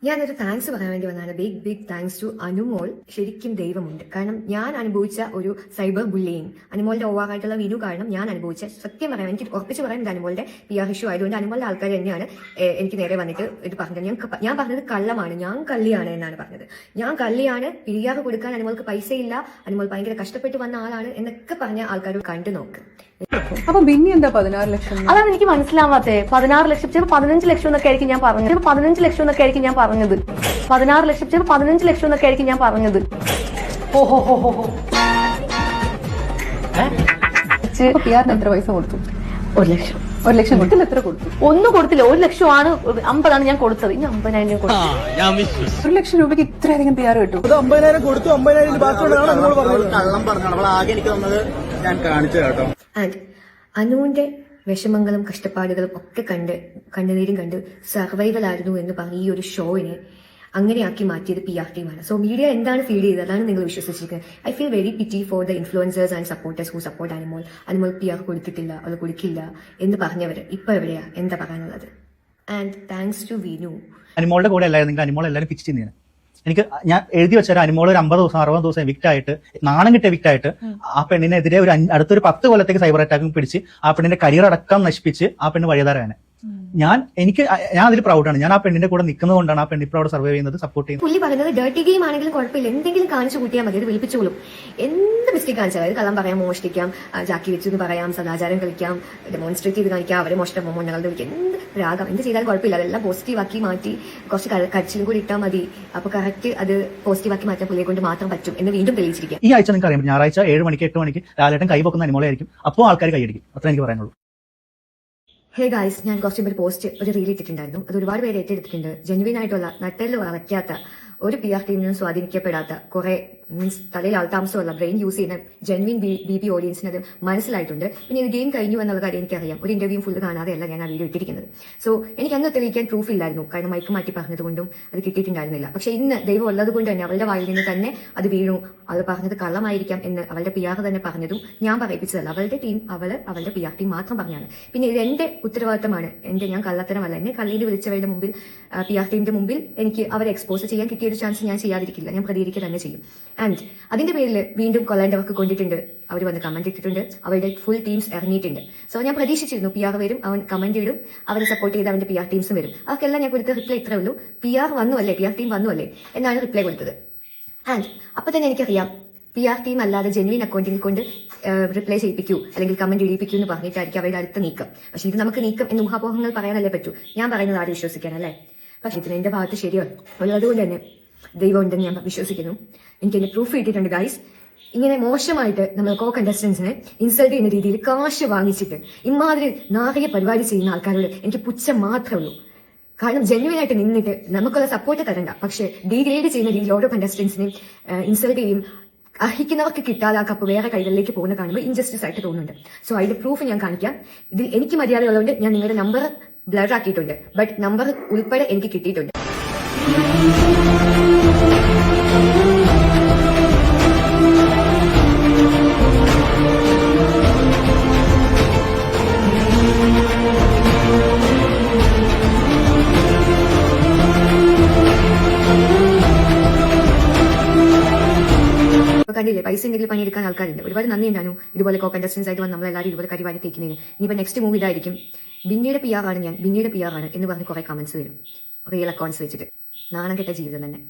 ഞാനൊരു താങ്ക്സ് പറയാൻ വേണ്ടി വന്നതാണ്. Big thanks to Anumol. ശരിക്കും ദൈവമുണ്ട്. കാരണം ഞാൻ അനുഭവിച്ച ഒരു സൈബർ ബുള്ളിയിങ്, അനുമോളുടെ ഓവറായിട്ടുള്ള വിനു കാരണം ഞാൻ അനുഭവിച്ച, സത്യം പറയാം, എനിക്ക് ഉറപ്പിച്ച് പറയാൻ അനുമോളുടെ PR ഇഷ്യൂ ആയതുകൊണ്ട് അനുമോളുടെ ആൾക്കാർ തന്നെയാണ് എനിക്ക് നേരെ വന്നിട്ട് ഇത് പറഞ്ഞത്. ഞാൻ പറഞ്ഞത് കള്ളമാണ്, ഞാൻ കള്ളിയാണ് എന്നാണ് പറഞ്ഞത്. ഞാൻ കള്ളിയാണ്, PR കൊടുക്കാൻ അനുമോൾക്ക് പൈസയില്ല, അനുമോൾ ഭയങ്കര കഷ്ടപ്പെട്ട് വന്ന ആളാണ് എന്നൊക്കെ പറഞ്ഞ ആൾക്കാർ കണ്ടു നോക്ക്. അപ്പൊ പിന്നെ എന്താ 16 ലക്ഷം? അതാണ് എനിക്ക് മനസ്സിലാവാത്തത്. 16 ലക്ഷം, ചിലപ്പോൾ 15 ലക്ഷം എന്നൊക്കെ ആയിരിക്കും ഞാൻ പറഞ്ഞത്. ചിലപ്പോൾ 15 ലക്ഷം എന്നൊക്കെ ആയിരിക്കും ഞാൻ പറഞ്ഞത്. 16 ലക്ഷം, ചിലപ്പോൾ 15 ലക്ഷം എന്നൊക്കെ ആയിരിക്കും ഞാൻ പറഞ്ഞത്. പിആറിന് എത്ര പൈസ കൊടുത്തു? 1 ലക്ഷം. 1 ലക്ഷം കൊടുത്തില്ല. എത്ര കൊടുത്തു? ഒന്നും കൊടുത്തില്ല. 1 ലക്ഷമാണ്, 50 ഞാൻ കൊടുത്തത്. ഇനി 50,000 രൂപ കൊടുത്തു. 1 ലക്ഷം രൂപയ്ക്ക് ഇത്രയധികം PR കിട്ടും? 50,000 കൊടുത്തു. 50,000 കള്ളം പറഞ്ഞാണ് അവൾ ആകെ എനിക്ക് തന്നത്. ഞാൻ കാണിച്ചു കേട്ടോ. ആൻഡ് അനുവിന്റെ വിഷമങ്ങളും കഷ്ടപ്പാടുകളും ഒക്കെ കണ്ണുനീരും കണ്ട് സർവൈവൽ ആയിരുന്നു എന്ന് പറഞ്ഞ് ഈ ഒരു ഷോയിനെ അങ്ങനെയാക്കി മാറ്റിയത് PR ടീമാണ്. സോ മീഡിയ എന്താണ് ഫീൽ ചെയ്തത് അതാണ് നിങ്ങൾ വിശ്വസിച്ചിരിക്കുന്നത്. I feel very pity for the influencers and supporters who support Anumol. Anumol PR കൊടുത്തിട്ടില്ല, അത് കൊടുക്കില്ല എന്ന് പറഞ്ഞവര് ഇപ്പൊ എവിടെയാ, എന്താ പറയാനുള്ളത്? And thanks to Vinu. അനുമോളുടെ കൂടെ എല്ലാവരും അനുമോൾ എല്ലാവരും പിച്ച് ചെയ്യുന്നതാണ്. എനിക്ക് ഞാൻ എഴുതി വെച്ചാൽ അനുമോൾ ഒരു 50 ദിവസം 60 ദിവസം എവിക്റ്റ് ആയിട്ട്, നാണം കിട്ടിയ എവിക്റ്റ് ആയിട്ട്, ആ പെണ്ണിനെതിരെ അടുത്തൊരു 10 കൊല്ലത്തേക്ക് സൈബർ അറ്റാക്കും പിടിച്ച് ആ പെണ്ണിന്റെ കരിയർ അടക്കം നശിപ്പിച്ച് ആ പെണ്ണ് വഴിതാരാണ്. ഞാൻ അതിൽ പ്രൗഡാണ്. ഞാൻ ആ പെണ്ണിന്റെ കൂടെ നിൽക്കുന്നത് കൊണ്ടാണ് ആ പെണ്ണ് ഇപ്പോൾ അവിടെ സർവൈവ് ചെയ്യുന്നത്, സപ്പോർട്ട് ചെയ്യുന്നത്. പുള്ളി പറയുന്നത് ഡേർട്ടി ഗെയിം ആണെങ്കിലും കുഴപ്പമില്ല, എന്തെങ്കിലും കാണിച്ചു കൂട്ടിയാൽ മതി, അത് വിളിപ്പിച്ചോളും. എന്ത് മിസ്റ്റേക്ക് കാണിച്ചാൽ, അതായത് കള്ളം പറയാം, മോഷ്ടിക്കാം, ജാക്കി വെച്ചു എന്ന് പറയാം, സദാചാരം കളിക്കാം, ഡെമോൺസ്ട്രേറ്റ് ചെയ്ത് കാണിക്കാം, അവരെ മോഷ്ടം മോണ്ണകളുടെ വിളിക്കാം, എന്ത് രാഗം എന്ത് ചെയ്താലും കുഴപ്പമില്ല. അതെല്ലാം പോസിറ്റീവ് ആക്കി മാറ്റി കുറച്ച് കച്ചിലും കൂടി ഇട്ടാൽ മതി. അപ്പൊ കറക്റ്റ് അത് പോസിറ്റീവ് ആക്കി മാറ്റാൻ പുള്ളിയെ കൊണ്ട് മാത്രം പറ്റും എന്ന് വീണ്ടും തെളിയിച്ചിരിക്കാം. ഈ ആഴ്ച നിങ്ങൾക്ക് അറിയാം, ഞായറാഴ്ച 7 മണിക്ക് 8 മണിക്ക് ലാലേട്ടൻ കൈ പൊക്കുന്ന അനുമോളെ ആയിരിക്കും. അപ്പോൾ ആൾക്കാർ കൈയടിക്കും. അത്ര എനിക്ക് പറയാനുള്ളൂ. ഹേ ഗായ്സ്, ഞാൻ കുറച്ച് മുമ്പ് പോസ്റ്റ് ഒരു റീൽ ഇട്ടിട്ടുണ്ടായിരുന്നു. അത് ഒരുപാട് പേര് ഏറ്റെടുത്തിട്ടുണ്ട്. ജെന്യുവിൻ ആയിട്ടുള്ള, നട്ടലിൽ വളയ്ക്കാത്ത, ഒരു PR ടീമിനും സ്വാധീനിക്കപ്പെടാത്ത, കുറെ മീൻസ് തലയിൽ ആൾതാമസമുള്ള, ബ്രെയിൻ യൂസ് ചെയ്യുന്ന ജെന്യുവിൻ BP ഓഡിയൻസിന് അത് മനസ്സിലായിട്ടുണ്ട്. പിന്നെ ഇത് ഗെയിം കഴിഞ്ഞു എന്നുള്ള കാര്യം എനിക്കറിയാം. ഒരു ഇന്റർവ്യൂ ഫുള്ള് കാണാതെയല്ല ഞാൻ ആ വീഡിയോ ഇട്ടിരിക്കുന്നത്. സോ എനിക്ക് അന്ന് തെളിയിക്കാൻ പ്രൂഫ് ഇല്ലായിരുന്നു, കാരണം മൈക്ക് മാറ്റി പറഞ്ഞതുകൊണ്ടും അത് കിട്ടിയിട്ടുണ്ടായിരുന്നില്ല. പക്ഷെ ഇന്ന് ദൈവം ഉള്ളത് കൊണ്ട് തന്നെ അവളുടെ വായിൽ നിന്ന് തന്നെ അത് വീണു. അവൾ പറഞ്ഞത് കള്ളമായിരിക്കാം എന്ന് അവളുടെ PR തന്നെ പറഞ്ഞതും ഞാൻ പറയിപ്പിച്ചതല്ല. അവളുടെ ടീം, അവളുടെ PR ടീം മാത്രം പറഞ്ഞാണ്. പിന്നെ ഇത് എന്റെ ഉത്തരവാദിത്തമാണ്. ഞാൻ കള്ളത്തരമല്ല. എന്നെ കള്ളിയിൽ വിളിച്ചവരുടെ മുമ്പിൽ, PR ടീമിന്റെ മുമ്പിൽ എനിക്ക് അവരെ എക്സ്പോസ് ചെയ്യാൻ കിട്ടിയ ഒരു ചാൻസ് ഞാൻ ചെയ്യാതിരിക്കില്ല. ഞാൻ പ്രതികരിക്കുക തന്നെ ചെയ്യും. ആൻഡ് അതിന്റെ പേരിൽ വീണ്ടും കൊള്ളേണ്ടവർക്ക് കൊണ്ടിട്ടുണ്ട്. അവർ വന്ന് കമന്റ് ഇട്ടിട്ടുണ്ട്. അവരുടെ ഫുൾ ടീംസ് ഇറങ്ങിയിട്ടുണ്ട്. സോ ഞാൻ പ്രതീക്ഷിച്ചിരുന്നു PR വരും, അവൻ കമന്റ് ഇടും, അവരെ സപ്പോർട്ട് ചെയ്ത് അവന്റെ PR ടീംസും വരും. അവർക്കെല്ലാം ഞാൻ കൊടുത്ത റിപ്ലൈ ഇത്രേ ഉള്ളൂ: PR ടീം വന്നു അല്ലേ എന്നാണ് റിപ്ലൈ കൊടുത്തത്. ആൻഡ് അപ്പൊ തന്നെ എനിക്കറിയാം PR ടീം അല്ലാതെ ജെന്യുവിൻ അക്കൗണ്ടിൽ കൊണ്ട് റിപ്ലൈ ചെയ്യിപ്പിക്കൂ അല്ലെങ്കിൽ കമന്റ് ഇടിപ്പിക്കൂ എന്ന് പറഞ്ഞിട്ടായിരിക്കും അവരുടെ അടുത്ത നീക്കം. പക്ഷെ ഇത് നമുക്ക് നീക്കം എന്ന് ഊഹാപോഹങ്ങൾ പറയാനല്ലേ പറ്റൂ. ഞാൻ പറയുന്നത് ആരും വിശ്വസിക്കാനല്ലേ. പക്ഷെ ഇതിന് എന്റെ ഭാഗത്ത് ശരിയാണ് ഉള്ളതുകൊണ്ട് തന്നെ ദൈവം ഉണ്ടെന്ന് ഞാൻ വിശ്വസിക്കുന്നു. എനിക്ക് എന്റെ പ്രൂഫ് കിട്ടിയിട്ടുണ്ട് ഗൈസ്. ഇങ്ങനെ മോശമായിട്ട് നമ്മൾ കണ്ടസ്റ്റൻസിനെ ഇൻസൾട്ട് ചെയ്യുന്ന രീതിയിൽ കാശ് വാങ്ങിച്ചിട്ട് ഇമാതിരി നാറിയ പരിപാടി ചെയ്യുന്ന ആൾക്കാരോട് എനിക്ക് പുച്ഛം മാത്രമേ ഉള്ളൂ. കാരണം ജെന്യുവൻ ആയിട്ട് നിന്നിട്ട് നമുക്കുള്ള സപ്പോർട്ട് തരണ്ട, പക്ഷെ ഡീഗ്രേഡ് ചെയ്യുന്ന രീതിയിൽ ഓരോ കണ്ടസ്റ്റൻസിനെയും ഇൻസൾട്ട് ചെയ്യും. അർഹിക്കുന്നവർക്ക് കിട്ടാതെ ആ കപ്പ് വേറെ കൈകളിലേക്ക് പോകുന്ന കാണുമ്പോൾ ഇൻജസ്റ്റിസ് ആയിട്ട് തോന്നുന്നുണ്ട്. സോ അതിന്റെ പ്രൂഫ് ഞാൻ കാണിക്കാം. ഇതിൽ എനിക്ക് മര്യാദ ഉള്ളതുകൊണ്ട് ഞാൻ നിങ്ങളുടെ നമ്പർ ബ്ലർ ആക്കിയിട്ടുണ്ട്. ബട്ട് നമ്പർ ഉൾപ്പെടെ എനിക്ക് കിട്ടിയിട്ടുണ്ട്. കണ്ടില്ലേ, പൈസ ഉണ്ടെങ്കിൽ പണിയെടുക്കാൻ ആൾക്കാരുണ്ട്. ഒരുപാട് നന്ദി ഉണ്ടായിരുന്നു ഇതുപോലെ കണ്ടസ്റ്റൻസ് ആയിട്ട് വന്ന് നമ്മളെല്ലാവരും ഇതുപോലെ കരിവാരി തേക്കുന്നതിന്. ഇനിയിപ്പോ നെക്സ്റ്റ് മൂവി ഇതായിരിക്കും. ബിന്നിയുടെ PR ആണ് ഞാൻ, ബിന്നിയുടെ PR ആണ് എന്ന് പറഞ്ഞ് കുറെ കമന്റ്സ് വരും, റിയൽ അക്കൗണ്ട്സ് വെച്ചിട്ട്. നാണം കെട്ട ജീവിതം തന്നെ.